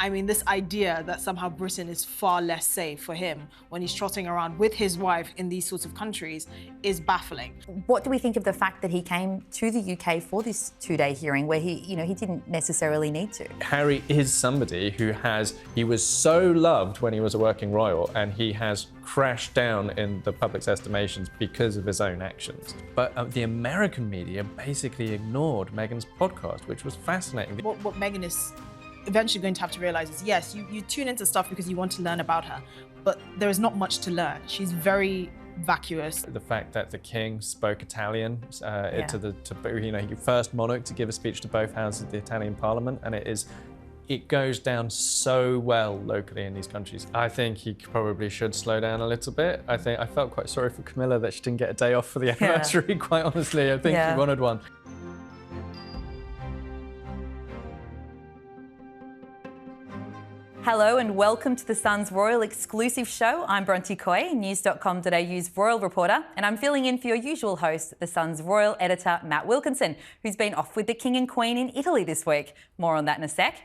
I mean, this idea that somehow Britain is far less safe for him when he's trotting around with his wife in these sorts of countries is baffling. What do we think of the fact that he came to the UK for this two-day hearing where he didn't necessarily need to? Harry is somebody he was so loved when he was a working royal, and he has crashed down in the public's estimations because of his own actions. But the American media basically ignored Meghan's podcast, which was fascinating. What Meghan is eventually going to have to realize is, yes, you tune into stuff because you want to learn about her, but there is not much to learn. She's very vacuous. The fact that the king spoke Italian your first monarch to give a speech to both houses of the Italian parliament, and it goes down so well locally in these countries. I think he probably should slow down a little bit. I felt quite sorry for Camilla that she didn't get a day off for the anniversary, quite honestly. I think she wanted one. Hello and welcome to The Sun's Royal exclusive show. I'm Bronte Coy, news.com.au's royal reporter, and I'm filling in for your usual host, The Sun's royal editor, Matt Wilkinson, who's been off with the King and Queen in Italy this week. More on that in a sec.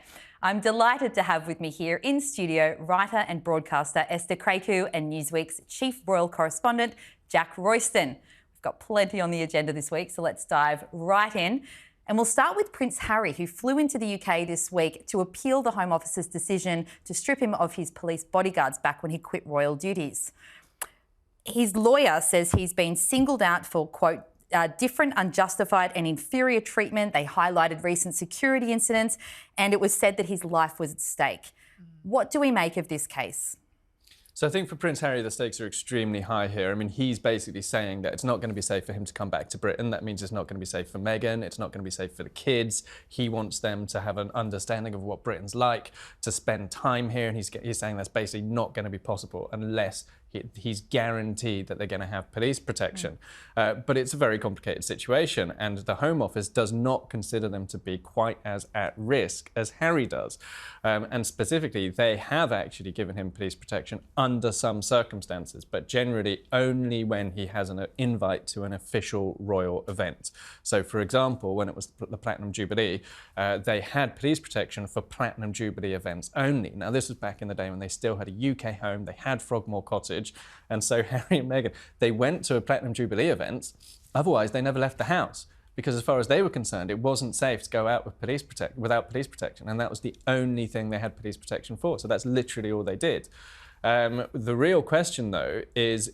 I'm delighted to have with me here in studio writer and broadcaster Esther Krakue and Newsweek's chief royal correspondent, Jack Royston. We've got plenty on the agenda this week, so let's dive right in. And we'll start with Prince Harry, who flew into the UK this week to appeal the Home Office's decision to strip him of his police bodyguards back when he quit royal duties. His lawyer says he's been singled out for, quote, different, unjustified and inferior treatment. They highlighted recent security incidents, and it was said that his life was at stake. What do we make of this case? So I think for Prince Harry, the stakes are extremely high here. I mean, he's basically saying that it's not going to be safe for him to come back to Britain. That means it's not going to be safe for Meghan. It's not going to be safe for the kids. He wants them to have an understanding of what Britain's like, to spend time here. And he's saying that's basically not going to be possible unless he's guaranteed that they're going to have police protection. But it's a very complicated situation, and the Home Office does not consider them to be quite as at risk as Harry does. And specifically, they have actually given him police protection under some circumstances, but generally only when he has an invite to an official royal event. So, for example, when it was the Platinum Jubilee, they had police protection for Platinum Jubilee events only. Now, this was back in the day when they still had a UK home, they had Frogmore Cottage, and so Harry and Meghan, they went to a Platinum Jubilee event. Otherwise, they never left the house, because as far as they were concerned, it wasn't safe to go out with without police protection, and that was the only thing they had police protection for. So that's literally all they did. The real question, though, is,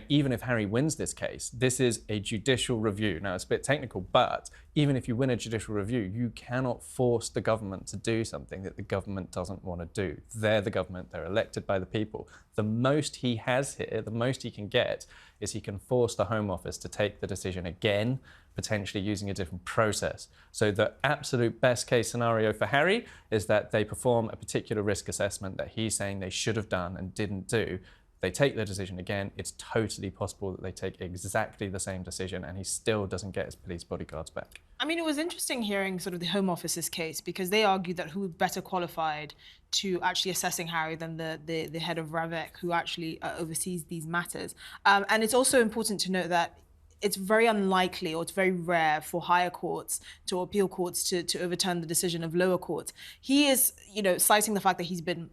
even if Harry wins this case, this is a judicial review. Now, it's a bit technical, but even if you win a judicial review, you cannot force the government to do something that the government doesn't want to do. They're the government, they're elected by the people. The most he has here, the most he can get, is he can force the Home Office to take the decision again, potentially using a different process. So the absolute best case scenario for Harry is that they perform a particular risk assessment that he's saying they should have done and didn't do. They take the decision again. It's totally possible that they take exactly the same decision and he still doesn't get his police bodyguards back. I mean, it was interesting hearing sort of the Home Office's case, because they argued that who better qualified to actually assessing Harry than the head of RAVEC, who actually oversees these matters. And it's also important to note that it's very unlikely, or it's very rare, for higher courts to appeal courts to overturn the decision of lower courts. He is, citing the fact that he's been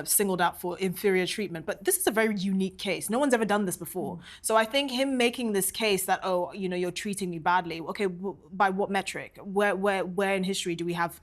singled out for inferior treatment. But this is a very unique case. No one's ever done this before. So I think him making this case that, you're treating me badly. Okay, by what metric? Where in history do we have,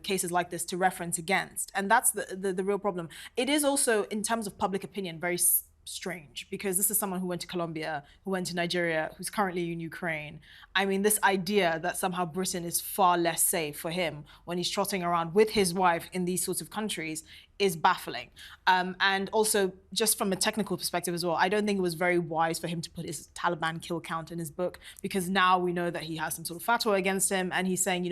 cases like this to reference against? And that's the real problem. It is also, in terms of public opinion, very strange, because this is someone who went to Colombia, who went to Nigeria, who's currently in Ukraine. I mean, this idea that somehow Britain is far less safe for him when he's trotting around with his wife in these sorts of countries is baffling. And also, just from a technical perspective as well, I don't think it was very wise for him to put his Taliban kill count in his book, because now we know that he has some sort of fatwa against him, and he's saying,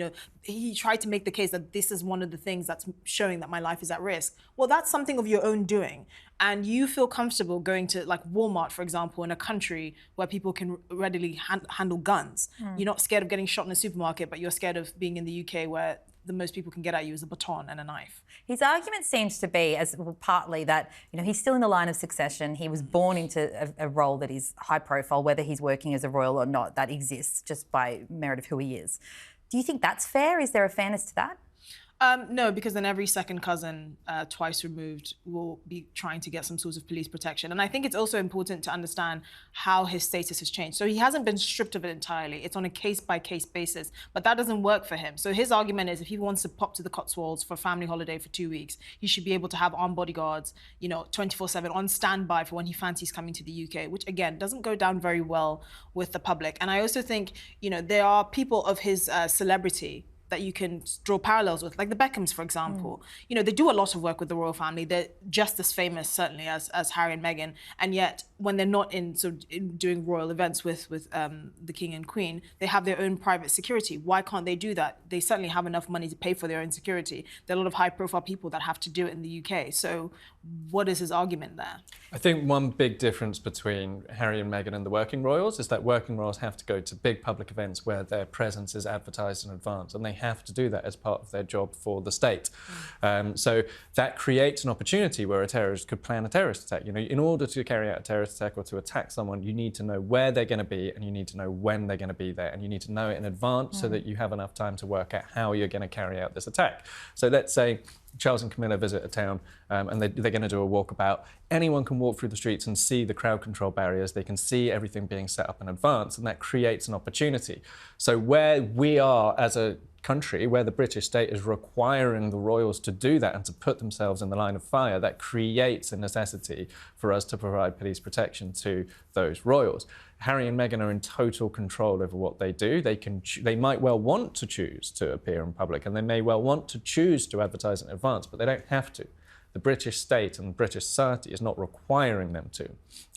he tried to make the case that this is one of the things that's showing that my life is at risk. Well, that's something of your own doing. And you feel comfortable going to, like, Walmart, for example, in a country where people can readily handle guns. You're not scared of getting shot in a supermarket, but you're scared of being in the UK, where the most people can get at you is a baton and a knife. His argument seems to be, partly that, he's still in the line of succession. He was born into a role that is high profile, whether he's working as a royal or not. That exists just by merit of who he is. Do you think that's fair? Is there a fairness to that? No, because then every second cousin, twice removed, will be trying to get some sort of police protection. And I think it's also important to understand how his status has changed. So he hasn't been stripped of it entirely. It's on a case-by-case basis, but that doesn't work for him. So his argument is if he wants to pop to the Cotswolds for a family holiday for 2 weeks, he should be able to have armed bodyguards, 24/7 on standby for when he fancies coming to the UK, which again, doesn't go down very well with the public. And I also think, there are people of his celebrity that you can draw parallels with, like the Beckhams, for example. They do a lot of work with the royal family. They're just as famous, certainly, as Harry and Meghan. And yet, when they're not in doing royal events with the King and Queen, they have their own private security. Why can't they do that? They certainly have enough money to pay for their own security. There are a lot of high-profile people that have to do it in the UK. So what is his argument there? I think one big difference between Harry and Meghan and the working royals is that working royals have to go to big public events where their presence is advertised in advance, and they have to do that as part of their job for the state. So that creates an opportunity where a terrorist could plan a terrorist attack. In order to carry out a terrorist attack or to attack someone, you need to know where they're going to be, and you need to know when they're going to be there, and you need to know it in advance so that you have enough time to work out how you're going to carry out this attack. So let's say Charles and Camilla visit a town and they're going to do a walkabout. Anyone can walk through the streets and see the crowd control barriers. They can see everything being set up in advance, and that creates an opportunity. So where we are as a country, where the British state is requiring the royals to do that and to put themselves in the line of fire, that creates a necessity for us to provide police protection to those royals. Harry and Meghan are in total control over what they do. They might well want to choose to appear in public, and they may well want to choose to advertise in advance, but they don't have to. The British state and British society is not requiring them to.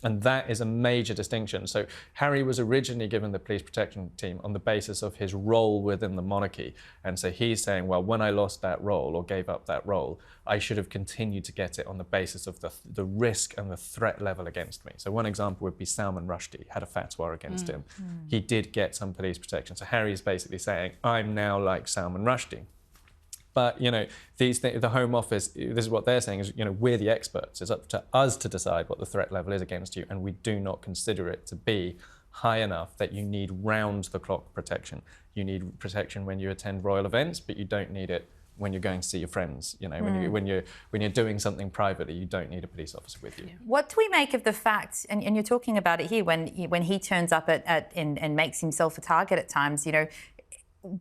And that is a major distinction. So Harry was originally given the police protection team on the basis of his role within the monarchy. And so he's saying, well, when I lost that role or gave up that role, I should have continued to get it on the basis of the risk and the threat level against me. So one example would be Salman Rushdie had a fatwa against him. He did get some police protection. So Harry is basically saying, I'm now like Salman Rushdie. But, the Home Office, this is what they're saying is, we're the experts. It's up to us to decide what the threat level is against you, and we do not consider it to be high enough that you need round-the-clock protection. You need protection when you attend royal events, but you don't need it when you're going to see your friends. When you're doing something privately, you don't need a police officer with you. What do we make of the fact, and you're talking about it here, when he turns up and makes himself a target at times,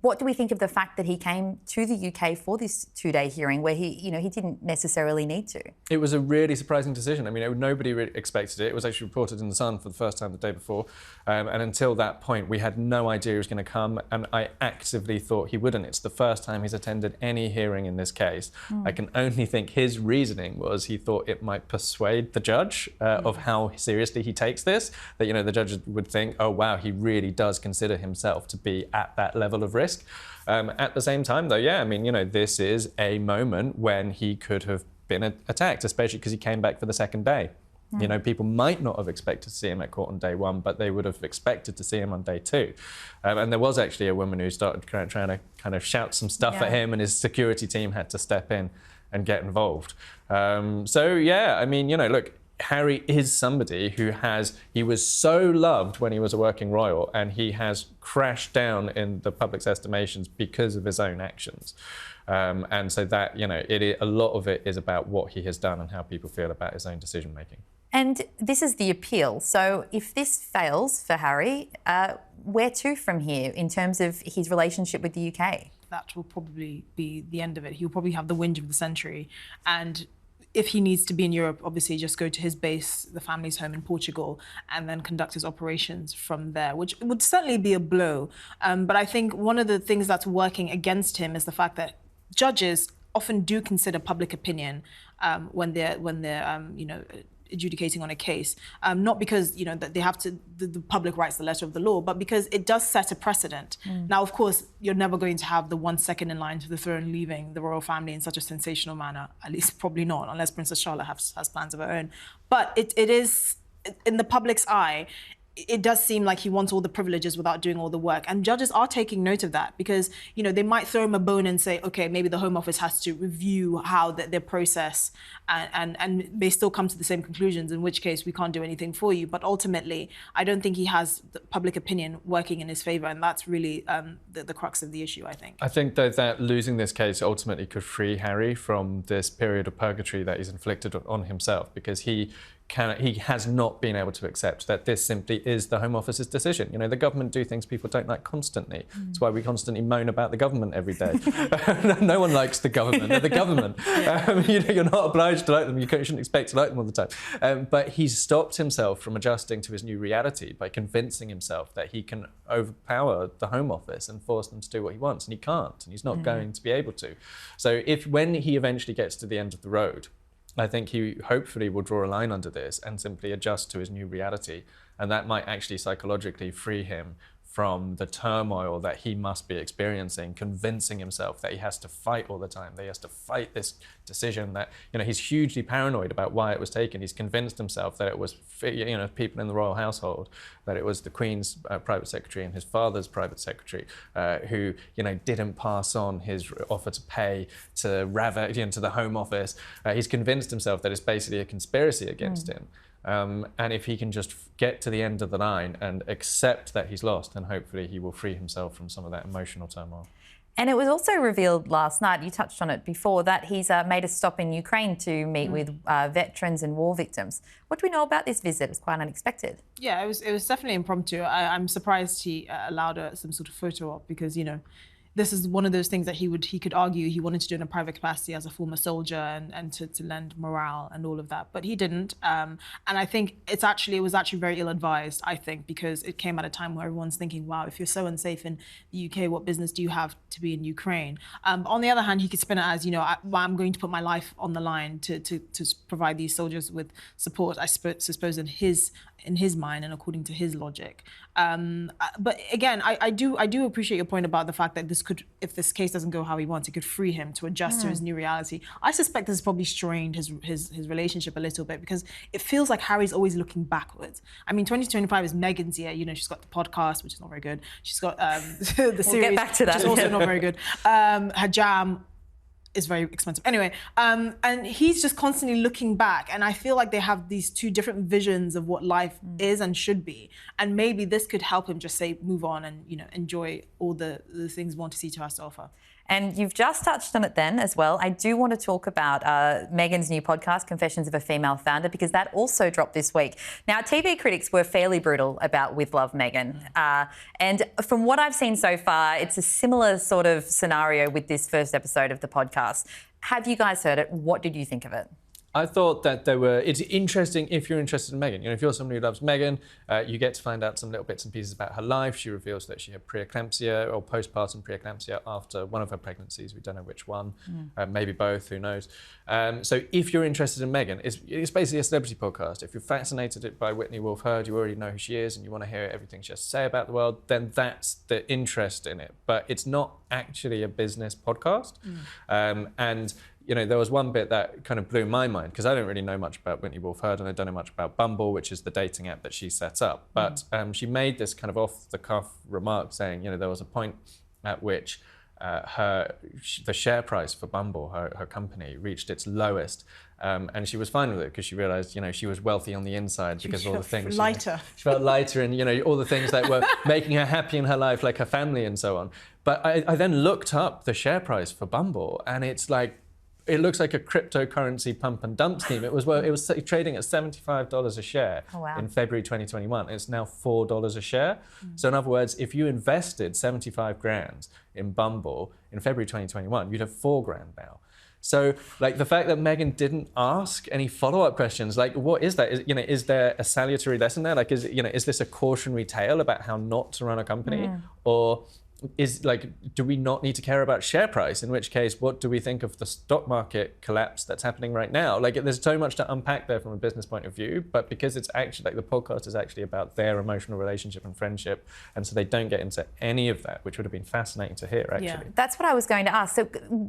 what do we think of the fact that he came to the UK for this 2-day hearing where he didn't necessarily need to? It was a really surprising decision. I mean, nobody really expected it. It was actually reported in The Sun for the first time the day before. And until that point, we had no idea he was going to come. And I actively thought he wouldn't. It's the first time he's attended any hearing in this case. I can only think his reasoning was he thought it might persuade the judge of how seriously he takes this. That, the judge would think, oh, wow, he really does consider himself to be at that level of risk. At the same time, though, this is a moment when he could have been attacked, especially because he came back for the second day. People might not have expected to see him at court on day one, but they would have expected to see him on day two. And there was actually a woman who started trying to kind of shout some stuff at him, and his security team had to step in and get involved. Look, Harry is somebody he was so loved when he was a working royal, and he has crashed down in the public's estimations because of his own actions. And so that, a lot of it is about what he has done and how people feel about his own decision making. And this is the appeal. So if this fails for Harry, where to from here in terms of his relationship with the UK? That will probably be the end of it. He'll probably have the whinge of the century. And if he needs to be in Europe, obviously just go to his base, the family's home in Portugal, and then conduct his operations from there, which would certainly be a blow. But I think one of the things that's working against him is the fact that judges often do consider public opinion when they're adjudicating on a case, not because that they have to, the public writes the letter of the law, but because it does set a precedent. Now, of course, you're never going to have the 1 second in line to the throne leaving the royal family in such a sensational manner, at least probably not, unless Princess Charlotte has plans of her own. But it is, in the public's eye, it does seem like he wants all the privileges without doing all the work. And judges are taking note of that because, you know, they might throw him a bone and say, okay, maybe the Home Office has to review how their process and they still come to the same conclusions, in which case we can't do anything for you. But ultimately, I don't think he has the public opinion working in his favor. And that's really the crux of the issue, I think. I think that losing this case ultimately could free Harry from this period of purgatory that he's inflicted on himself, because he has not been able to accept that this simply is the Home Office's decision. You know, the government do things people don't like constantly. That's why we constantly moan about the government every day. No one likes the government. They're the government. You know, you're not obliged to like them. You shouldn't expect to like them all the time. But he's stopped himself from adjusting to his new reality by convincing himself that he can overpower the Home Office and force them to do what he wants, and he can't, and he's not going to be able to. So when he eventually gets to the end of the road, I think he hopefully will draw a line under this and simply adjust to his new reality. And that might actually psychologically free him from the turmoil that he must be experiencing, convincing himself that he has to fight all the time, that he has to fight this decision, that, you know, he's hugely paranoid about why it was taken. He's convinced himself that it was, you know, people in the royal household, that it was the Queen's private secretary and his father's private secretary who, you know, didn't pass on his offer to pay to Ravik, you know, to the Home Office. He's convinced himself that it's basically a conspiracy against him. And if he can just get to the end of the line and accept that he's lost, then hopefully he will free himself from some of that emotional turmoil. And it was also revealed last night, you touched on it before, that he's made a stop in Ukraine to meet with veterans and war victims. What do we know about this visit? It was quite unexpected. Yeah, it was definitely impromptu. I'm surprised he allowed some sort of photo op because, you know, this is one of those things that he could argue he wanted to do in a private capacity as a former soldier and to lend morale and all of that, but he didn't. And I think it was actually very ill-advised, I think, because it came at a time where everyone's thinking, wow, if you're so unsafe in the UK, what business do you have to be in Ukraine? On the other hand, he could spin it as, you know, I'm going to put my life on the line to provide these soldiers with support, I suppose in his mind and according to his logic. But again, I do appreciate your point about the fact that if this case doesn't go how he wants, it could free him to adjust to his new reality. I suspect this has probably strained his relationship a little bit because it feels like Harry's always looking backwards. I mean, 2025 is Meghan's year. You know, she's got the podcast, which is not very good. She's got the series, we'll get back to that, which is also not very good. Her jam is very expensive. Anyway, and he's just constantly looking back. And I feel like they have these two different visions of what life is and should be. And maybe this could help him just say, move on and, you know, enjoy all the things we want to see to has to offer. And you've just touched on it then as well. I do want to talk about Meghan's new podcast, Confessions of a Female Founder, because that also dropped this week. Now, TV critics were fairly brutal about With Love Meghan. And from what I've seen so far, it's a similar sort of scenario with this first episode of the podcast. Have you guys heard it? What did you think of it? I thought that it's interesting if you're interested in Meghan. You know, if you're somebody who loves Meghan, you get to find out some little bits and pieces about her life. She reveals that she had preeclampsia or postpartum preeclampsia after one of her pregnancies. We don't know which one, maybe both, who knows. So if you're interested in Meghan, it's basically a celebrity podcast. If you're fascinated by Whitney Wolfe Herd, you already know who she is and you want to hear everything she has to say about the world, then that's the interest in it. But it's not actually a business podcast. And you know, there was one bit that kind of blew my mind because I don't really know much about Whitney Wolfe Herd and I don't know much about Bumble, which is the dating app that she set up. But she made this kind of off-the-cuff remark saying, you know, there was a point at which the share price for Bumble, her company, reached its lowest. And she was fine with it because she realised, you know, she was wealthy on the inside because of all the things. Lighter. She felt lighter and, you know, all the things that were making her happy in her life, like her family and so on. But I then looked up the share price for Bumble and it's like, it looks like a cryptocurrency pump and dump scheme. It was trading at $75 a share in February 2021. It's now $4 a share. So in other words, if you invested 75 grand in Bumble in February 2021, you'd have 4 grand now. So, like, the fact that Meghan didn't ask any follow-up questions, like, what is that? Is there a salutary lesson there? Like, is this a cautionary tale about how not to run a company? Or is like, do we not need to care about share price? In which case, what do we think of the stock market collapse that's happening right now? Like, there's so much to unpack there from a business point of view, but because it's actually, like, the podcast is actually about their emotional relationship and friendship, and so they don't get into any of that, which would have been fascinating to hear, actually. Yeah. That's what I was going to ask. So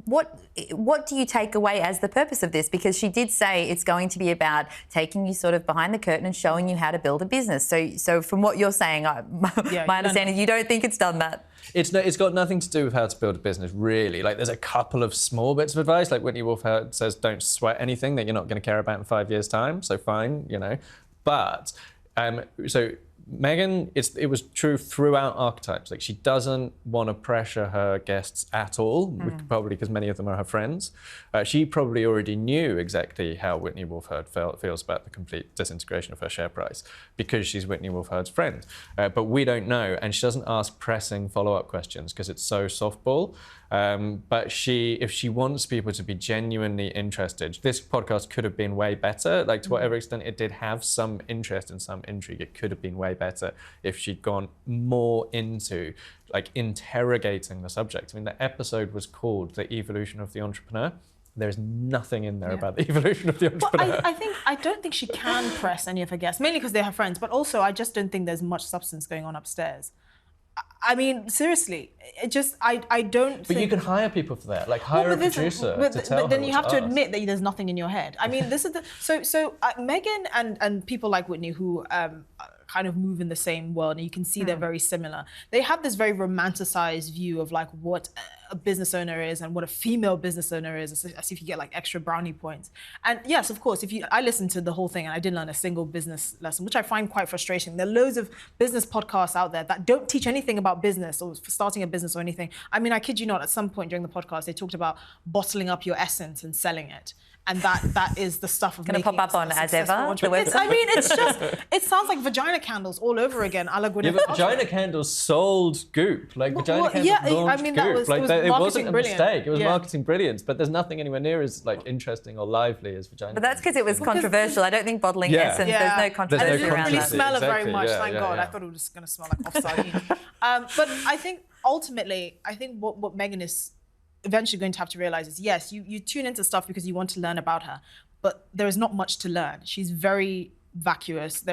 what do you take away as the purpose of this? Because she did say it's going to be about taking you sort of behind the curtain and showing you how to build a business. So from what you're saying, my understanding, you don't think it's done that? It's got nothing to do with how to build a business, really. Like, there's a couple of small bits of advice. Like, Whitney Wolf says, don't sweat anything that you're not going to care about in 5 years' time. So fine, you know. But so Meghan, it was true throughout Archetypes. Like, she doesn't want to pressure her guests at all, probably because many of them are her friends. She probably already knew exactly how Whitney Wolf Herd feels about the complete disintegration of her share price, because she's Whitney Wolf Herd's friend. But we don't know, and she doesn't ask pressing follow-up questions because it's so softball. But if she wants people to be genuinely interested, this podcast could have been way better. Like, to whatever extent it did have some interest and some intrigue, it could have been way better if she'd gone more into, like, interrogating the subject. I mean, the episode was called The Evolution of the Entrepreneur. There's nothing in there about the evolution of the entrepreneur. Well, I don't think she can press any of her guests, mainly because they're her friends, but also I just don't think there's much substance going on upstairs. I mean, seriously, I don't think... But you can hire people for that, like hire a producer to tell But then her you what have to ask. admit that there's nothing in your head. I mean, this is the... So Meghan and people like Whitney who kind of move in the same world, and you can see they're very similar. They have this very romanticized view of, like, what a business owner is and what a female business owner is, as if you get, like, extra brownie points. And yes, of course, I listened to the whole thing and I didn't learn a single business lesson, which I find quite frustrating. There are loads of business podcasts out there that don't teach anything about business or starting a business or anything. I mean, I kid you not, at some point during the podcast, they talked about bottling up your essence and selling it. And that is the stuff of going to pop up on As Ever, the website. I mean, it's just, it sounds like vagina candles all over again, a la Gwyneth Paltrow. Vagina candles sold Goop. Like, vagina candles launched I mean, Goop. It wasn't a mistake. It was Yeah. marketing brilliance, but there's nothing anywhere near as, like, interesting or lively as vagina. But that's because it was controversial. I don't think bottling essence, there's no controversy And it didn't around really that. smell it very Exactly, much, yeah, thank yeah, God. yeah. I thought it was just going to smell like off-sardine. But I think ultimately, what Meghan is eventually going to have to realize is, yes, you tune into stuff because you want to learn about her, but there is not much to learn. She's very vacuous.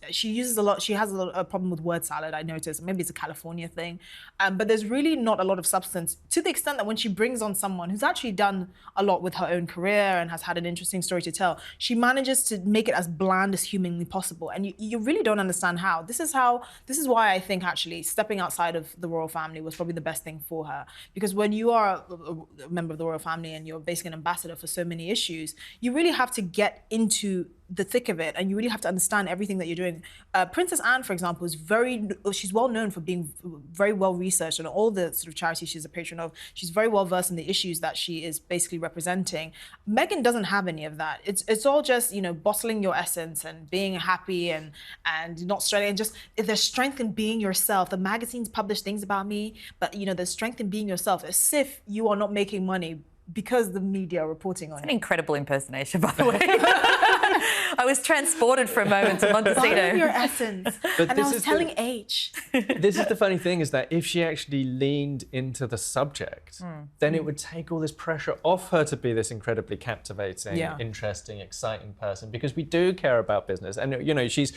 She has a problem with word salad, I noticed. Maybe it's a California thing. But there's really not a lot of substance, to the extent that when she brings on someone who's actually done a lot with her own career and has had an interesting story to tell, she manages to make it as bland as humanly possible. And you really don't understand how. This is why I think actually stepping outside of the royal family was probably the best thing for her. Because when you are a member of the royal family and you're basically an ambassador for so many issues, you really have to get into the thick of it, and you really have to understand everything that you're doing. Princess Anne, for example, she's well known for being very well researched on all the sort of charities she's a patron of. She's very well versed in the issues that she is basically representing. Meghan doesn't have any of that. It's all just, you know, bottling your essence and being happy and not struggling. And just, if there's strength in being yourself. The magazines publish things about me, but, you know, there's strength in being yourself, as if you are not making money because the media are reporting on it. An incredible impersonation, by the way. I was transported for a moment to Montecito. Bottling your essence. And I was telling H. This is the funny thing, is that if she actually leaned into the subject, then it would take all this pressure off her to be this incredibly captivating, interesting, exciting person, because we do care about business. And, you know, she's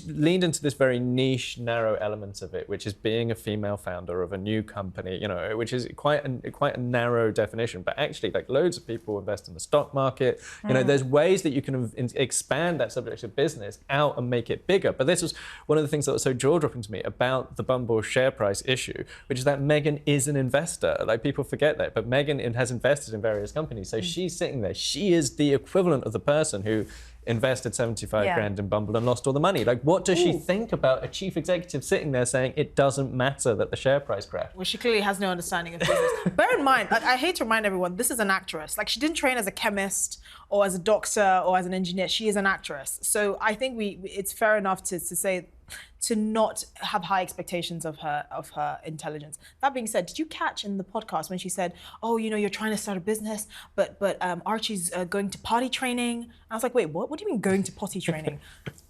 leaned into this very niche, narrow element of it, which is being a female founder of a new company, you know, which is quite a narrow definition. But actually, like, loads of people invest in the stock market. You know, there's ways that you can expand that subject of business out and make it bigger. But this was one of the things that was so jaw-dropping to me about the Bumble share price issue, which is that Meghan is an investor. Like, people forget that, but Meghan has invested in various companies. So she's sitting there. She is the equivalent of the person who invested 75 grand in Bumble and lost all the money. Like, what does she think about a chief executive sitting there saying it doesn't matter that the share price crashed? Well, she clearly has no understanding of business. Bear in mind, I hate to remind everyone, this is an actress. Like, she didn't train as a chemist or as a doctor or as an engineer. She is an actress. So I think it's fair enough to say, to not have high expectations of her intelligence. That being said, did you catch in the podcast when she said, "Oh, you know, you're trying to start a business, but Archie's going to potty training"? I was like, wait, what? What do you mean going to potty training?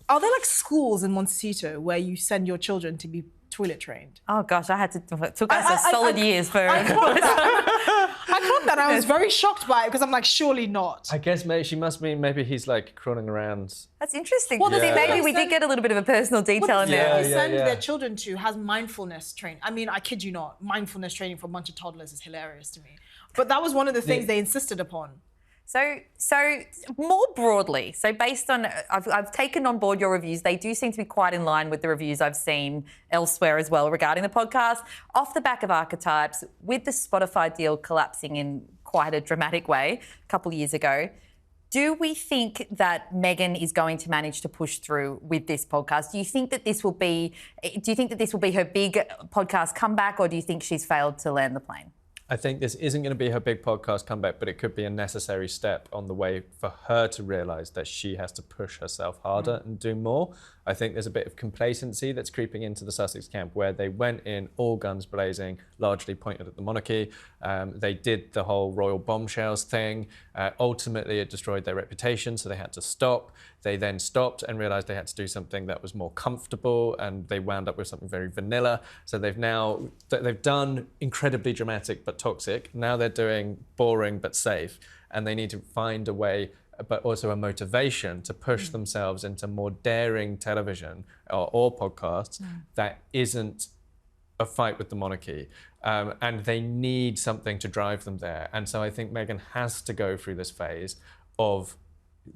Are there like schools in Montecito where you send your children to be toilet trained. Oh gosh, it took us a solid years for. I clocked that. I was very shocked by it because I'm like, surely not. I guess maybe she must mean maybe he's like crawling around. That's interesting. Well, See, maybe we did get a little bit of a personal detail in there. They send their children to has mindfulness training. I mean, I kid you not, mindfulness training for a bunch of toddlers is hilarious to me. But that was one of the things they insisted upon. So more broadly, so based on, I've taken on board your reviews. They do seem to be quite in line with the reviews I've seen elsewhere as well regarding the podcast. Off the back of archetypes, with the Spotify deal collapsing in quite a dramatic way a couple of years ago, do we think that Meghan is going to manage to push through with this podcast? Do you think that this will be her big podcast comeback, or do you think she's failed to land the plane? I think this isn't going to be her big podcast comeback, but it could be a necessary step on the way for her to realise that she has to push herself harder and do more. I think there's a bit of complacency that's creeping into the Sussex camp, where they went in all guns blazing, largely pointed at the monarchy. They did the whole royal bombshells thing. Ultimately, it destroyed their reputation, so they had to stop. They then stopped and realised they had to do something that was more comfortable, and they wound up with something very vanilla. So they've done incredibly dramatic but toxic. Now they're doing boring but safe, and they need to find a way, but also a motivation to push themselves into more daring television or podcasts that isn't a fight with the monarchy. And they need something to drive them there. And so I think Meghan has to go through this phase of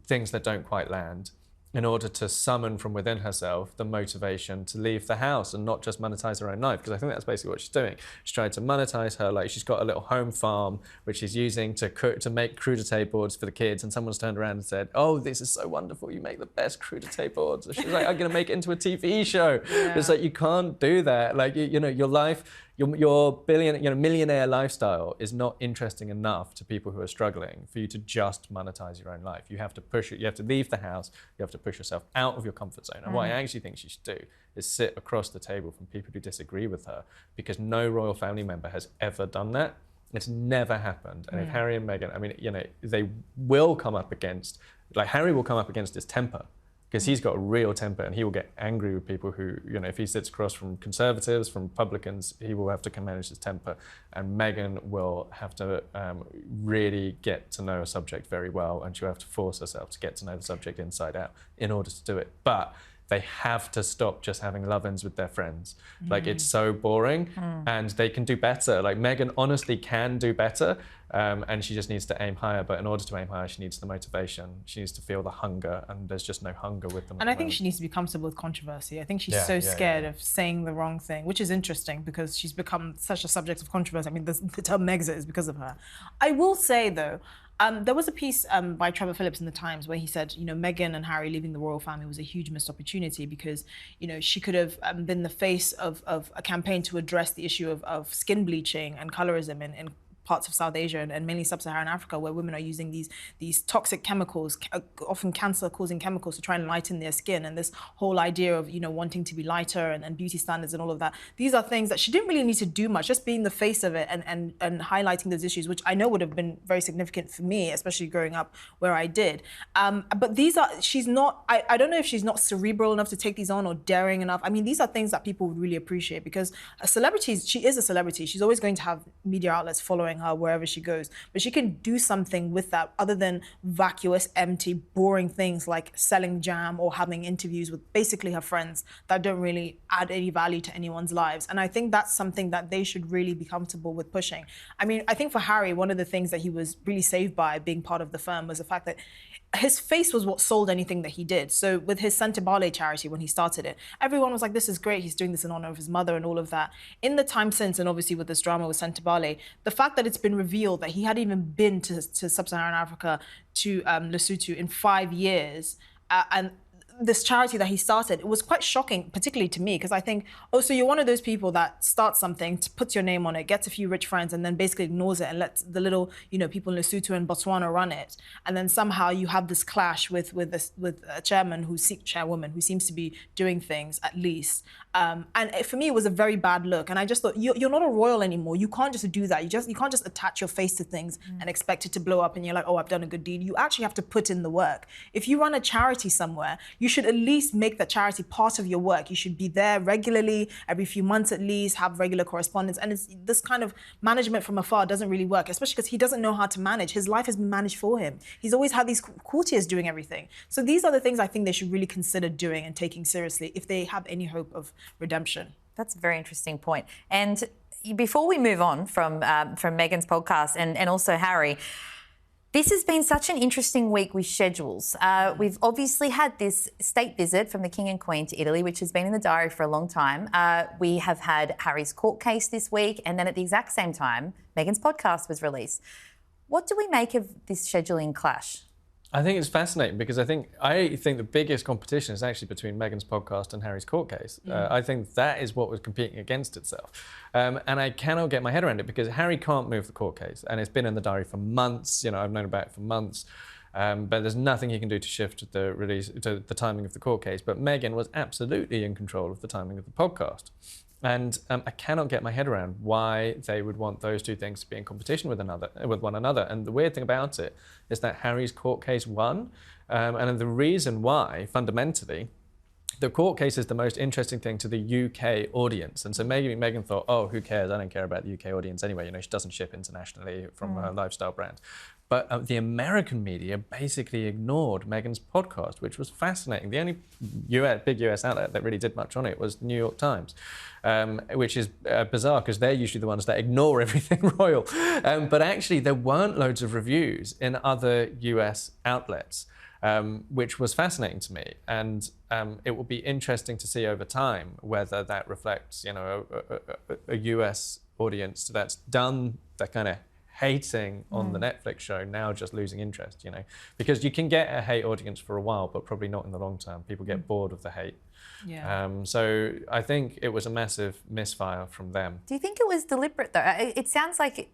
things that don't quite land in order to summon from within herself the motivation to leave the house and not just monetize her own life, because I think that's basically what she's doing. She's trying to monetize her, like she's got a little home farm which she's using to make crudité boards for the kids, and someone's turned around and said, oh, this is so wonderful, you make the best crudité boards. So she's like, I'm gonna make it into a TV show. It's like, you can't do that. Like, you know, your life, your millionaire lifestyle is not interesting enough to people who are struggling for you to just monetize your own life. You have to push it. You have to leave the house. You have to push yourself out of your comfort zone. And what I actually think she should do is sit across the table from people who disagree with her, because no royal family member has ever done that. It's never happened. And if Harry and Meghan, I mean, you know, they will come up against, like Harry will come up against his temper, because he's got a real temper, and he will get angry with people who, you know, if he sits across from Conservatives, from Republicans, he will have to manage his temper. And Meghan will have to really get to know a subject very well, and she'll have to force herself to get to know the subject inside out in order to do it. But they have to stop just having love-ins with their friends. Like, it's so boring, and they can do better. Like, Meghan honestly can do better, and she just needs to aim higher. But in order to aim higher, she needs the motivation. She needs to feel the hunger, and there's just no hunger with them. And I think she needs to be comfortable with controversy. I think she's so scared of saying the wrong thing, which is interesting because she's become such a subject of controversy. I mean, the term Megxit is because of her. I will say, though, there was a piece by Trevor Phillips in the Times where he said, you know, Meghan and Harry leaving the royal family was a huge missed opportunity, because, you know, she could have been the face of a campaign to address the issue of skin bleaching and colorism in parts of South Asia and mainly sub-Saharan Africa, where women are using these toxic chemicals, often cancer-causing chemicals, to try and lighten their skin. And this whole idea of, you know, wanting to be lighter and beauty standards and all of that. These are things that she didn't really need to do much, just being the face of it and highlighting those issues, which I know would have been very significant for me, especially growing up where I did. But she's not, I don't know if she's not cerebral enough to take these on, or daring enough. I mean, these are things that people would really appreciate, because she is a celebrity. She's always going to have media outlets following her wherever she goes, but she can do something with that other than vacuous, empty, boring things like selling jam or having interviews with basically her friends that don't really add any value to anyone's lives. And I think that's something that they should really be comfortable with pushing. I mean, I think for Harry, one of the things that he was really saved by being part of the firm was the fact that his face was what sold anything that he did. So with his Santibale charity, when he started it, everyone was like, this is great, he's doing this in honor of his mother and all of that. In the time since, and obviously with this drama with Santibale, the fact that it's been revealed that he hadn't even been to sub-Saharan Africa, to Lesotho in 5 years, and this charity that he started, it was quite shocking, particularly to me, because I think, oh, so you're one of those people that starts something, puts your name on it, gets a few rich friends, and then basically ignores it and lets the little, you know, people in Lesotho and Botswana run it. And then somehow you have this clash with a chairwoman who seems to be doing things, at least. And for me, it was a very bad look. And I just thought, you're not a royal anymore. You can't just do that. You can't just attach your face to things and expect it to blow up and you're like, oh, I've done a good deed. You actually have to put in the work. If you run a charity somewhere, you should at least make that charity part of your work. You should be there regularly, every few months at least, have regular correspondence. And this kind of management from afar doesn't really work, especially because he doesn't know how to manage. His life has been managed for him. He's always had these courtiers doing everything. So these are the things I think they should really consider doing and taking seriously if they have any hope of redemption. That's a very interesting point. And before we move on from Meghan's podcast and also Harry, this has been such an interesting week with schedules. We've obviously had this state visit from the King and Queen to Italy, which has been in the diary for a long time. We have had Harry's court case this week, and then at the exact same time, Meghan's podcast was released. What do we make of this scheduling clash? I think it's fascinating because I think the biggest competition is actually between Meghan's podcast and Harry's court case. I think that is what was competing against itself. And I cannot get my head around it because Harry can't move the court case and it's been in the diary for months. You know, I've known about it for months. But there's nothing he can do to shift the release to the timing of the court case. But Meghan was absolutely in control of the timing of the podcast. And I cannot get my head around why they would want those two things to be in competition with one another. And the weird thing about it is that Harry's court case won. And the reason why, fundamentally, the court case is the most interesting thing to the UK audience. And so maybe Meghan thought, oh, who cares? I don't care about the UK audience anyway. You know, she doesn't ship internationally from her lifestyle brand. But the American media basically ignored Meghan's podcast, which was fascinating. The only big US outlet that really did much on it was the New York Times, which is bizarre because they're usually the ones that ignore everything royal. But actually, there weren't loads of reviews in other US outlets, which was fascinating to me. And it will be interesting to see over time whether that reflects, you know, a US audience that's done that kind of hating on the Netflix show, now just losing interest, you know, because you can get a hate audience for a while, but probably not in the long term. People get bored of the hate. Yeah. So I think it was a massive misfire from them. Do you think it was deliberate though? It sounds like,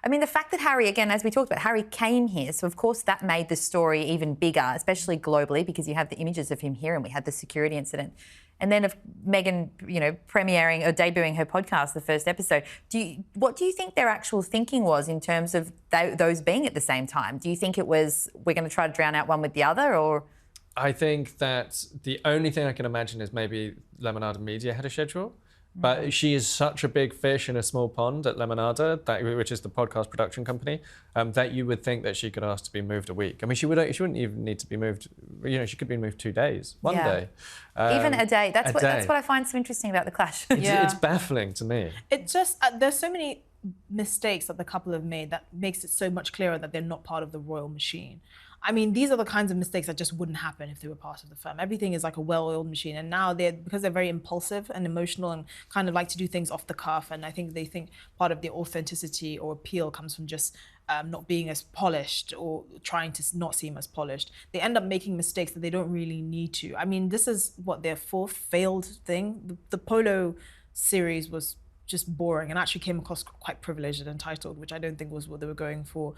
I mean, the fact that Harry, again, as we talked about, Harry came here, so of course that made the story even bigger, especially globally, because you have the images of him here and we had the security incident. And then of Meghan, you know, premiering or debuting her podcast, the first episode. What do you think their actual thinking was in terms of those being at the same time? Do you think it was, we're going to try to drown out one with the other, or? I think that the only thing I can imagine is maybe Lemonade Media had a schedule. But she is such a big fish in a small pond at Lemonade, which is the podcast production company, that you would think that she could ask to be moved a week. I mean, she wouldn't even need to be moved. You know, she could be moved 2 days, one day, even a day. That's what I find so interesting about the clash. It's baffling to me. It just there's so many mistakes that the couple have made that makes it so much clearer that they're not part of the royal machine. I mean, these are the kinds of mistakes that just wouldn't happen if they were part of the firm. Everything is like a well-oiled machine. And now because they're very impulsive and emotional and kind of like to do things off the cuff. And I think they think part of their authenticity or appeal comes from just not being as polished or trying to not seem as polished. They end up making mistakes that they don't really need to. I mean, this is their fourth failed thing. The Polo series was just boring and actually came across quite privileged and entitled, which I don't think was what they were going for.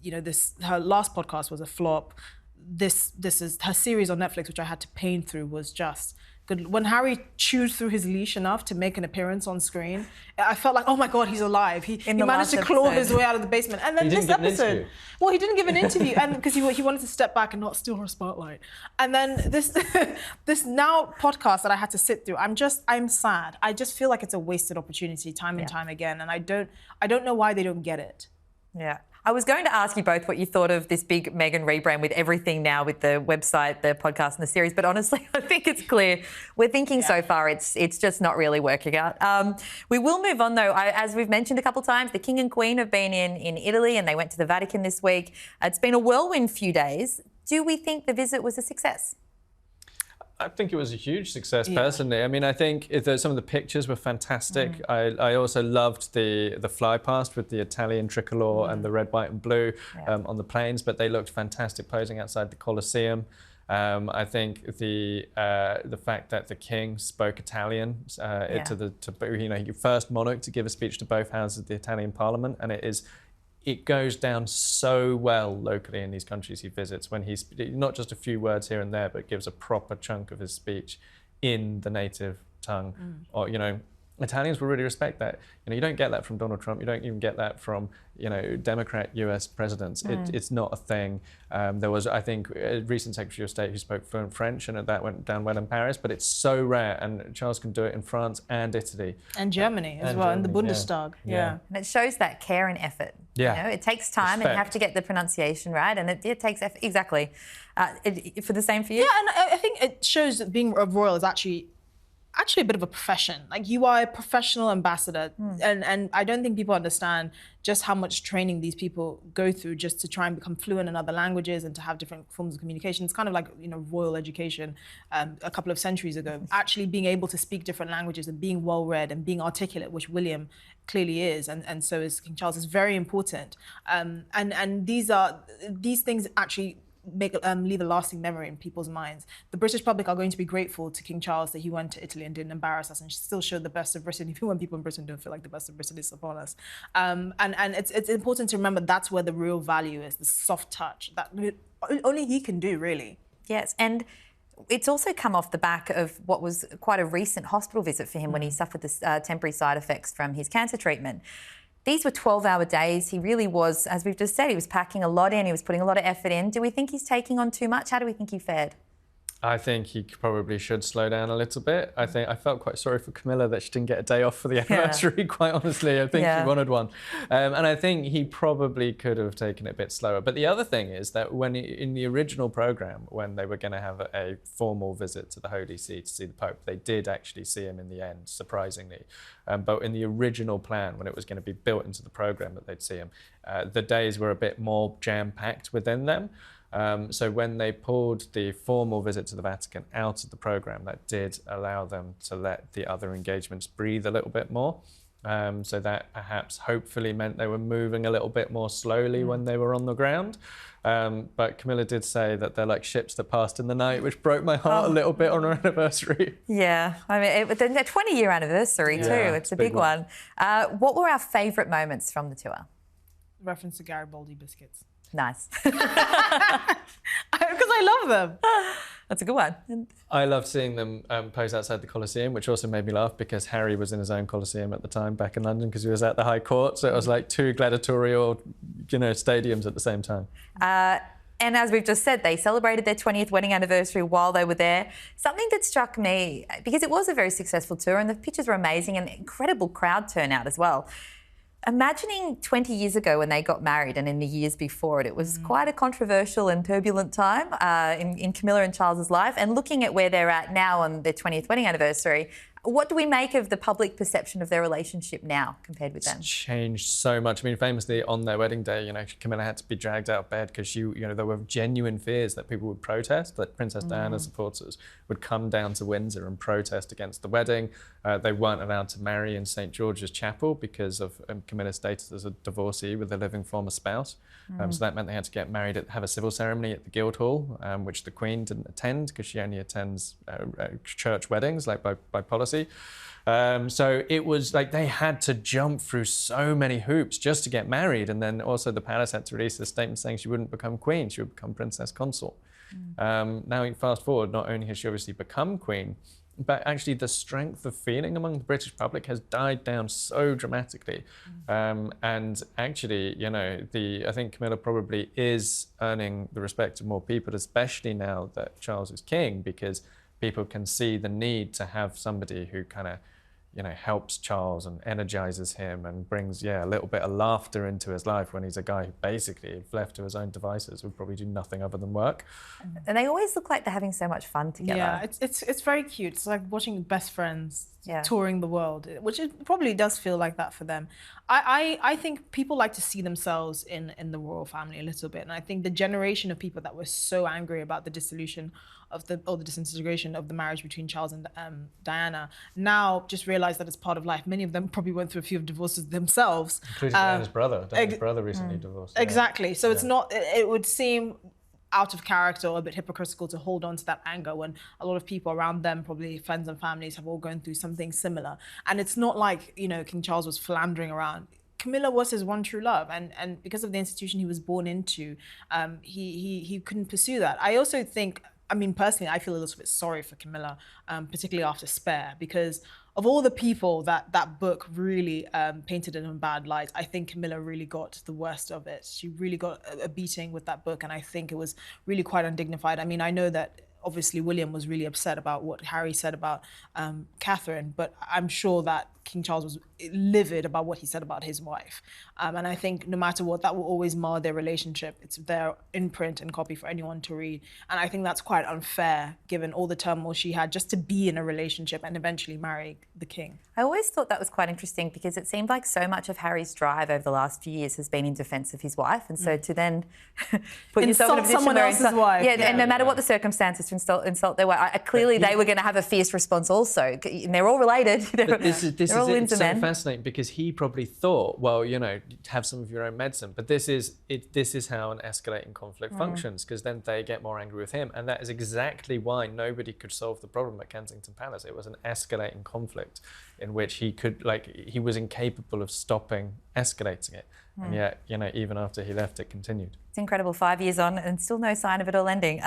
You know, her last podcast was a flop. This is her series on Netflix, which I had to pain through, was just good. When Harry chewed through his leash enough to make an appearance on screen, I felt like, oh my God, he's alive. He managed to claw his way out of the basement. And then this episode, well, he didn't give an interview, and because he wanted to step back and not steal her spotlight. And then this now podcast that I had to sit through, I'm sad. I just feel like it's a wasted opportunity time and time again, and I don't know why they don't get it. Yeah. I was going to ask you both what you thought of this big Meghan rebrand with everything now, with the website, the podcast and the series, but honestly, I think it's clear. We're thinking so far it's just not really working out. We will move on though. As we've mentioned a couple of times, the King and Queen have been in Italy and they went to the Vatican this week. It's been a whirlwind few days. Do we think the visit was a success? I think it was a huge success, personally. I mean, I think some of the pictures were fantastic. I also loved the fly past with the Italian tricolour and the red, white and blue on the planes, but they looked fantastic posing outside the Colosseum. I think the fact that the king spoke Italian to your first monarch to give a speech to both houses of the Italian Parliament, and it goes down so well locally in these countries he visits when he's not just a few words here and there, but gives a proper chunk of his speech in the native tongue, or, you know, Italians will really respect that. You know, you don't get that from Donald Trump. You don't even get that from, you know, Democrat US presidents. It's not a thing. There was, I think, a recent Secretary of State who spoke fluent French, and that went down well in Paris. But it's so rare, and Charles can do it in France and Italy and Germany as well, and the Bundestag. Yeah. And it shows that care and effort. Yeah. You know, it takes time, and you have to get the pronunciation right, and it takes effort. Exactly. For the same for you. Yeah, and I think it shows that being a royal is actually a bit of a profession. Like, you are a professional ambassador, and I don't think people understand just how much training these people go through just to try and become fluent in other languages and to have different forms of communication. It's kind of like, you know, royal education a couple of centuries ago. Actually being able to speak different languages and being well read and being articulate, which William clearly is, and so is King Charles, is very important. And these things actually leave a lasting memory in people's minds. The British public are going to be grateful to King Charles that he went to Italy and didn't embarrass us and still showed the best of Britain, even when people in Britain don't feel like the best of Britain is upon us. And it's important to remember that's where the real value is, the soft touch that only he can do, really. Yes, and it's also come off the back of what was quite a recent hospital visit for him when he suffered this temporary side effects from his cancer treatment. These were 12-hour days. He really was, as we've just said, he was packing a lot in, he was putting a lot of effort in. Do we think he's taking on too much? How do we think he fared? I think he probably should slow down a little bit. I felt quite sorry for Camilla that she didn't get a day off for the anniversary, quite honestly. I think she wanted one. And I think he probably could have taken it a bit slower. But the other thing is that in the original programme, when they were going to have a formal visit to the Holy See to see the Pope, they did actually see him in the end, surprisingly. But in the original plan, when it was going to be built into the programme that they'd see him, the days were a bit more jam-packed within them. So when they pulled the formal visit to the Vatican out of the programme, that did allow them to let the other engagements breathe a little bit more. So that perhaps hopefully meant they were moving a little bit more slowly when they were on the ground. But Camilla did say that they're like ships that passed in the night, which broke my heart a little bit on her anniversary. Yeah, I mean, the 20-year anniversary too, it's a big one. What were our favourite moments from the tour? Reference to Garibaldi biscuits. Nice. Because I love them. That's a good one. I loved seeing them pose outside the Colosseum, which also made me laugh because Harry was in his own Colosseum at the time back in London because he was at the High Court. So it was like two gladiatorial, you know, stadiums at the same time. And as we've just said, they celebrated their 20th wedding anniversary while they were there. Something that struck me, because it was a very successful tour and the pictures were amazing and incredible crowd turnout as well. Imagining 20 years ago when they got married and in the years before it was quite a controversial and turbulent time in Camilla and Charles's life, and looking at where they're at now on their 20th wedding anniversary, what do we make of the public perception of their relationship now compared with then? It's changed so much. I mean, famously on their wedding day, you know, Camilla had to be dragged out of bed because you know, there were genuine fears that people would protest, that Princess Diana supporters would come down to Windsor and protest against the wedding. They weren't allowed to marry in St. George's Chapel because of Camilla's status as a divorcee with a living former spouse. So that meant they had to get married, have a civil ceremony at the Guildhall, which the Queen didn't attend because she only attends church weddings, like by policy. So it was like they had to jump through so many hoops just to get married. And then also the palace had to release a statement saying she wouldn't become queen, she would become princess consort. Now you fast forward, not only has she obviously become queen, but actually the strength of feeling among the British public has died down so dramatically. And actually, you know, I think Camilla probably is earning the respect of more people, especially now that Charles is king, because people can see the need to have somebody who kind of, you know, helps Charles and energizes him and brings, a little bit of laughter into his life when he's a guy who basically, if left to his own devices, would probably do nothing other than work. And they always look like they're having so much fun together. Yeah, it's very cute. It's like watching best friends touring the world, which it probably does feel like that for them. I think people like to see themselves in the royal family a little bit, and I think the generation of people that were so angry about the dissolution of the disintegration of the marriage between Charles and Diana now just realize that it's part of life. Many of them probably went through a few divorces themselves, including Diana's brother. Diana's brother recently divorced. Exactly. So it's not. It would seem out of character or a bit hypocritical to hold on to that anger when a lot of people around them, probably friends and families, have all gone through something similar. And it's not like, you know, King Charles was philandering around. Camilla was his one true love, and because of the institution he was born into, he couldn't pursue that. I also think I mean, personally, I feel a little bit sorry for Camilla, particularly after Spare, because of all the people that book really painted in a bad light, I think Camilla really got the worst of it. She really got a beating with that book, and I think it was really quite undignified. I mean, I know that obviously William was really upset about what Harry said about Catherine, but I'm sure that King Charles was livid about what he said about his wife. And I think no matter what, that will always mar their relationship. It's there in print and copy for anyone to read. And I think that's quite unfair, given all the turmoil she had just to be in a relationship and eventually marry the king. I always thought that was quite interesting because it seemed like so much of Harry's drive over the last few years has been in defence of his wife. And so to then put yourself in a position someone where else's wife. Yeah, and no matter what the circumstances, to insult their wife. Clearly, they were going to have a fierce response also. And they're all related. This is all so men. fascinating because he probably thought, well, you know, have some of your own medicine. But this is how an escalating conflict functions, because then they get more angry with him. And that is exactly why nobody could solve the problem at Kensington Palace. It was an escalating conflict in which he was incapable of stopping escalating it. And yet, you know, even after he left, it continued. It's incredible, 5 years on and still no sign of it all ending.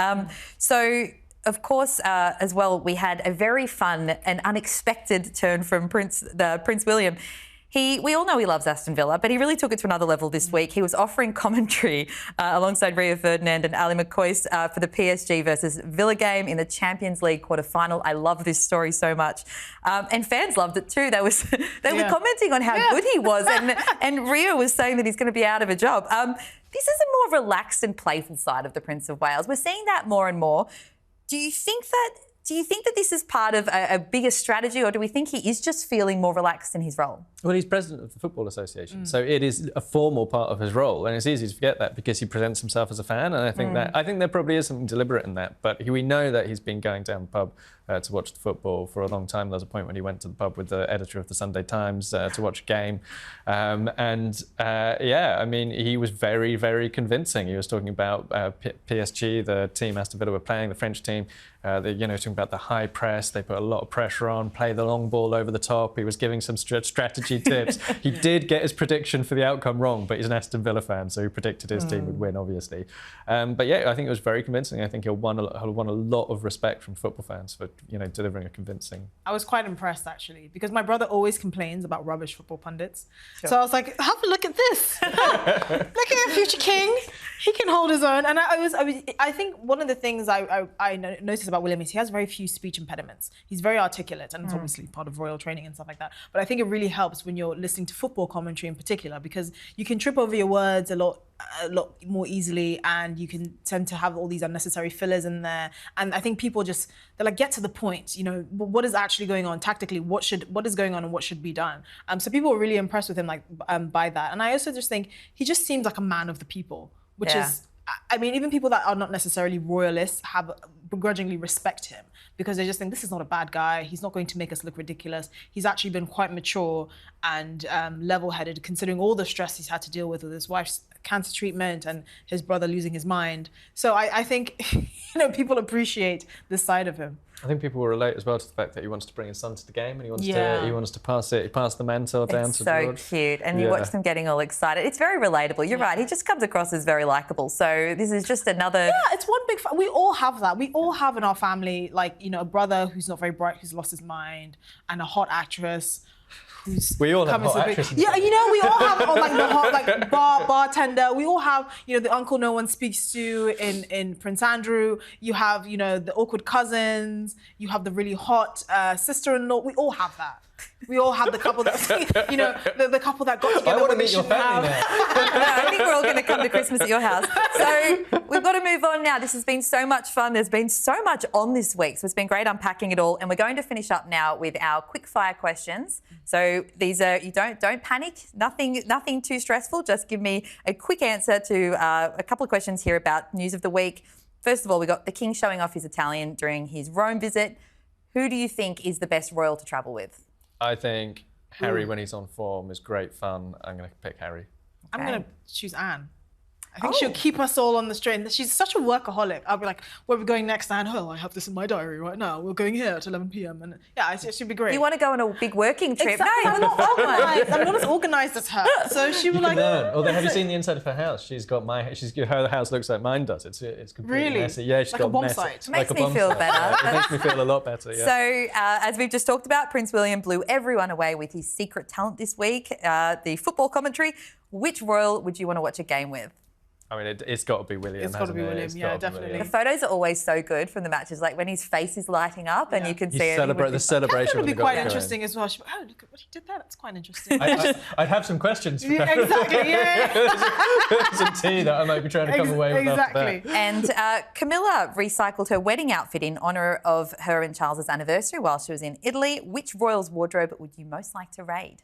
So, of course, as well, we had a very fun and unexpected turn from Prince William. We all know he loves Aston Villa, but he really took it to another level this week. He was offering commentary alongside Rio Ferdinand and Ali McCoy for the PSG versus Villa game in the Champions League quarter-final. I love this story so much. And fans loved it too. They were commenting on how good he was, and Rio was saying that he's going to be out of a job. This is a more relaxed and playful side of the Prince of Wales. We're seeing that more and more. Do you think that this is part of a bigger strategy, or do we think he is just feeling more relaxed in his role? Well, he's president of the Football Association, so it is a formal part of his role, and it's easy to forget that because he presents himself as a fan, and I think there probably is something deliberate in that. But we know that he's been going down the pub to watch the football for a long time. There was a point when he went to the pub with the editor of the Sunday Times to watch a game, I mean, he was very, very convincing. He was talking about PSG, the team Aston Villa were playing, the French team. Talking about the high press, they put a lot of pressure on, play the long ball over the top. He was giving some strategy tips. He did get his prediction for the outcome wrong, but he's an Aston Villa fan, so he predicted his team would win, obviously. But yeah, I think it was very convincing. I think he'll won a lot of respect from football fans for delivering a convincing. I was quite impressed actually, because my brother always complains about rubbish football pundits. Sure. So I was like, have a look at this. Look at the future king. He can hold his own. And I think one of the things I noticed about William is he has very few speech impediments. He's very articulate, and it's obviously part of royal training and stuff like that. But I think it really helps when you're listening to football commentary in particular, because you can trip over your words a lot more easily, and you can tend to have all these unnecessary fillers in there. And I think people they're like, get to the point, what is actually going on tactically, what is going on and what should be done. So people were really impressed with him by that. And I also just think he just seems like a man of the people, which is, I mean, even people that are not necessarily royalists begrudgingly respect him, because they just think this is not a bad guy. He's not going to make us look ridiculous. He's actually been quite mature and level-headed, considering all the stress he's had to deal with his wife's cancer treatment and his brother losing his mind. So I think people appreciate this side of him. I think people will relate as well to the fact that he wants to bring his son to the game, and he wants to pass the mantle down to George. It's so cute, and you watch them getting all excited. It's very relatable. You're right. He just comes across as very likable. So this is just another. Yeah, it's one big. We all have that. We all have in our family, a brother who's not very bright, who's lost his mind, and a hot actress. We all have hot actresses. Yeah, we all have the hot bartender. We all have the uncle no one speaks to in Prince Andrew. You have the awkward cousins. You have the really hot sister-in-law. We all have that. We all have the couple that the couple that got together. I want to meet your family now. I think we're all going to come to Christmas at your house. So we've got to move on now. This has been so much fun. There's been so much on this week, so it's been great unpacking it all. And we're going to finish up now with our quick-fire questions. So these are, don't panic. Nothing too stressful. Just give me a quick answer to a couple of questions here about news of the week. First of all, we got the King showing off his Italian during his Rome visit. Who do you think is the best royal to travel with? I think Harry, when he's on form, is great fun. I'm going to pick Harry. I'm going to choose Anne. I think she'll keep us all on the straight. She's such a workaholic. I'll be like, where are we going next? And I have this in my diary right now. We're going here at 11 p.m. And yeah, it should be great. You want to go on a big working trip? Exactly. No, I'm not organized. I'm not as organized as her. So she was like, Although, have you seen the inside of her house? Her house looks like mine does. It's completely Really? messy. Yeah, she's Like got a bomb messy. site. Like Makes a me bomb feel site. better. Yeah, it makes me feel a lot better. Yeah. So, as we've just talked about, Prince William blew everyone away with his secret talent this week, the football commentary. Which royal would you want to watch a game with? I mean, it's got to be William. It's got to be William, It's yeah, gotta be definitely. William. The photos are always so good from the matches, like when his face is lighting up and you can see it. The celebration. That would be when the quite goals go in. interesting as well. She'd be, oh, look at what he did there. That's quite interesting. I'd have some questions. Yeah, exactly. Yeah. Some tea that I might be trying to come away with. Exactly. After that. And Camilla recycled her wedding outfit in honour of her and Charles's anniversary while she was in Italy. Which royal's wardrobe would you most like to raid?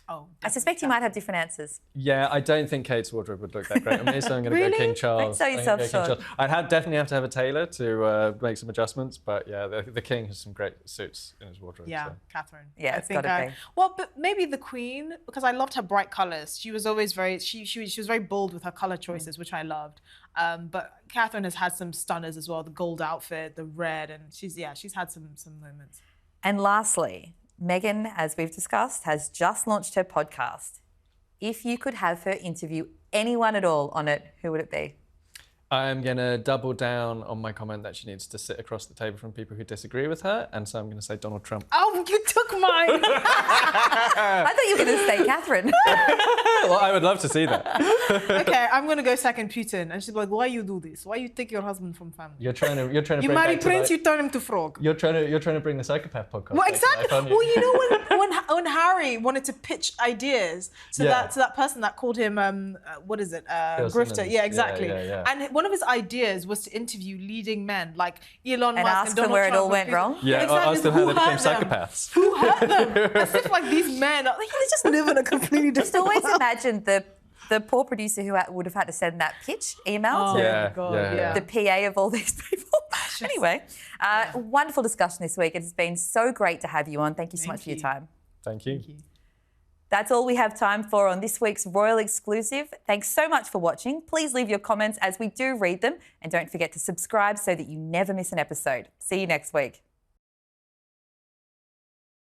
Oh, I suspect you might have different answers. Yeah, I don't think Kate's wardrobe would look that great on me, so I'm going to Really? go King Charles. Don't sell yourself I'm gonna go King short. Charles. I'd definitely have to have a tailor to make some adjustments, but yeah, the King has some great suits in his wardrobe. Yeah, So. Catherine. Yeah, I it's think gotta be. Well, but maybe the Queen, because I loved her bright colours. She was always very, she was very bold with her colour choices, which I loved. But Catherine has had some stunners as well, the gold outfit, the red, and she's had some moments. And lastly, Meghan, as we've discussed, has just launched her podcast. If you could have her interview anyone at all on it, who would it be? I'm going to double down on my comment that she needs to sit across the table from people who disagree with her, and so I'm going to say Donald Trump. Oh, you took mine. I thought you were going to say Catherine. Well, I would love to see that. Okay, I'm going to go second Putin. And she's like, why you do this? Why you take your husband from family? You're trying to You bring marry back to Prince, like- you turn him to frog. You're trying to bring the psychopath podcast. Well, back to life, exactly. aren't you? Well, you know when Harry wanted to pitch ideas to Yeah. that person that called him Bill grifter. Simmons. Yeah, exactly. Yeah. And one of his ideas was to interview leading men like Elon And Musk ask and them Donald where it Trump all and went people. wrong? Yeah, exactly. ask them how they Who became hurt them? psychopaths. Who hurt them? As if like these men, they just live in a completely Just different always world. imagine the poor producer who would have had to send that pitch email to Yeah, God, yeah. the PA of all these people. Anyway, wonderful discussion this week. It's been so great to have you on. Thank you so much for your time. Thank you. That's all we have time for on this week's Royal Exclusive. Thanks so much for watching. Please leave your comments as we do read them. And don't forget to subscribe so that you never miss an episode. See you next week.